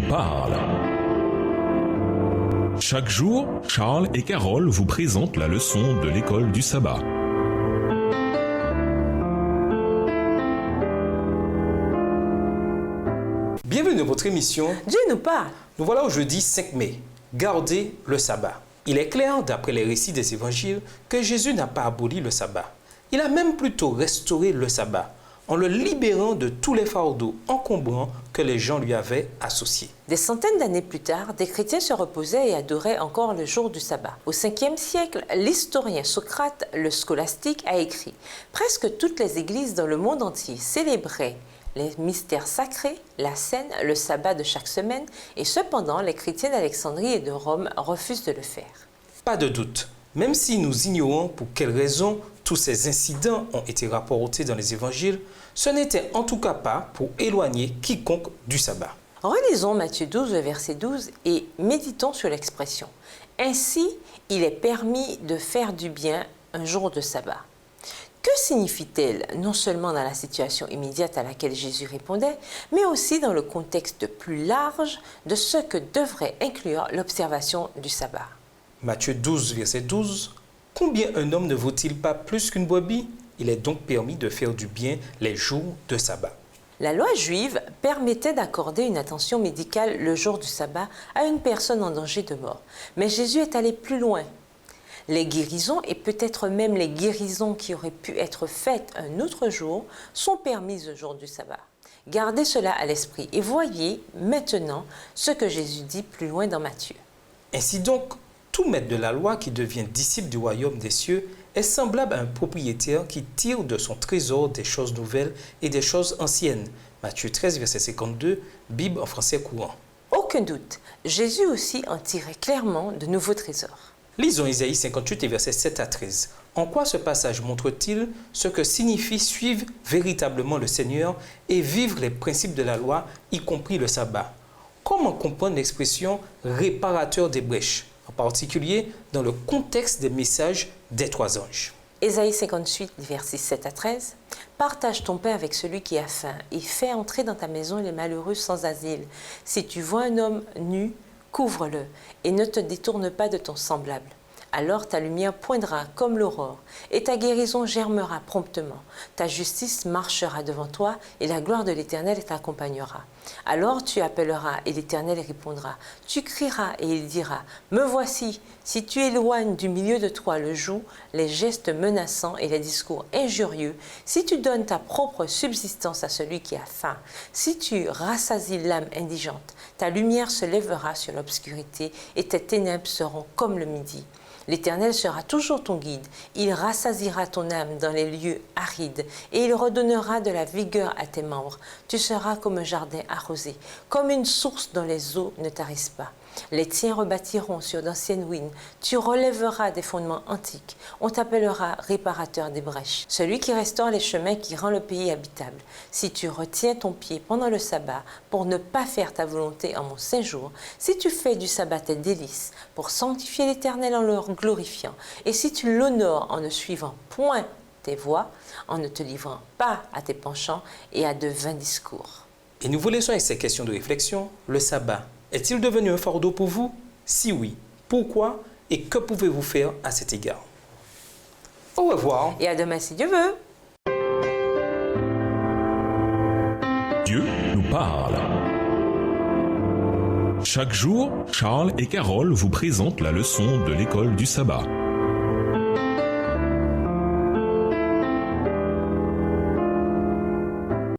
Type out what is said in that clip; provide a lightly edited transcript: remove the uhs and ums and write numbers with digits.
parle. Chaque jour, Charles et Carole vous présentent la leçon de l'école du sabbat. Bienvenue dans votre émission Dieu nous parle. Nous voilà au jeudi 5 mai. Gardez le sabbat. Il est clair, d'après les récits des évangiles, que Jésus n'a pas aboli le sabbat. Il a même plutôt restauré le sabbat, en le libérant de tous les fardeaux encombrants que les gens lui avaient associés. Des centaines d'années plus tard, des chrétiens se reposaient et adoraient encore le jour du sabbat. Au 5e siècle, l'historien Socrate, le scolastique, a écrit « Presque toutes les églises dans le monde entier célébraient les mystères sacrés, la scène, le sabbat de chaque semaine, et cependant les chrétiens d'Alexandrie et de Rome refusent de le faire. » Pas de doute, même si nous ignorons pour quelles raisons tous ces incidents ont été rapportés dans les évangiles, ce n'était en tout cas pas pour éloigner quiconque du sabbat. Relisons Matthieu 12, verset 12 et méditons sur l'expression. Ainsi, il est permis de faire du bien un jour de sabbat. Que signifie-t-elle non seulement dans la situation immédiate à laquelle Jésus répondait, mais aussi dans le contexte plus large de ce que devrait inclure l'observation du sabbat? Matthieu 12, verset 12. Combien un homme ne vaut-il pas plus qu'une brebis? Il est donc permis de faire du bien les jours de sabbat. La loi juive permettait d'accorder une attention médicale le jour du sabbat à une personne en danger de mort. Mais Jésus est allé plus loin. Les guérisons, et peut-être même les guérisons qui auraient pu être faites un autre jour, sont permises le jour du sabbat. Gardez cela à l'esprit et voyez maintenant ce que Jésus dit plus loin dans Matthieu. Ainsi donc, tout maître de la loi qui devient disciple du royaume des cieux est semblable à un propriétaire qui tire de son trésor des choses nouvelles et des choses anciennes. Matthieu 13, verset 52, Bible en français courant. Aucun doute, Jésus aussi en tirait clairement de nouveaux trésors. Lisons Isaïe 58 et versets 7 à 13. En quoi ce passage montre-t-il ce que signifie suivre véritablement le Seigneur et vivre les principes de la loi, y compris le sabbat? Comment comprendre l'expression « réparateur des brèches », en particulier dans le contexte des messages des trois anges? Ésaïe 58, versets 7 à 13. « Partage ton pain avec celui qui a faim et fais entrer dans ta maison les malheureux sans asile. Si tu vois un homme nu, couvre-le et ne te détourne pas de ton semblable. Alors ta lumière poindra comme l'aurore et ta guérison germera promptement. Ta justice marchera devant toi et la gloire de l'Éternel t'accompagnera. Alors tu appelleras et l'Éternel répondra. Tu crieras et il dira, « Me voici !» Si tu éloignes du milieu de toi le joug, les gestes menaçants et les discours injurieux, si tu donnes ta propre subsistance à celui qui a faim, si tu rassasies l'âme indigente, ta lumière se lèvera sur l'obscurité et tes ténèbres seront comme le midi. L'Éternel sera toujours ton guide, il rassasiera ton âme dans les lieux arides et il redonnera de la vigueur à tes membres. Tu seras comme un jardin arrosé, comme une source dont les eaux ne tarissent pas. Les tiens rebâtiront sur d'anciennes ruines, tu relèveras des fondements antiques, on t'appellera réparateur des brèches, celui qui restaure les chemins qui rend le pays habitable. Si tu retiens ton pied pendant le sabbat pour ne pas faire ta volonté en mon saint jour, si tu fais du sabbat tes délices pour sanctifier l'Éternel en le glorifiant, et si tu l'honores en ne suivant point tes voies, en ne te livrant pas à tes penchants et à de vains discours. Et nous vous laissons avec ces questions de réflexion. Le sabbat est-il devenu un fardeau pour vous? Si oui, pourquoi et que pouvez-vous faire à cet égard? Au revoir. Et à demain si Dieu veut. Dieu nous parle. Chaque jour, Charles et Carole vous présentent la leçon de l'école du sabbat.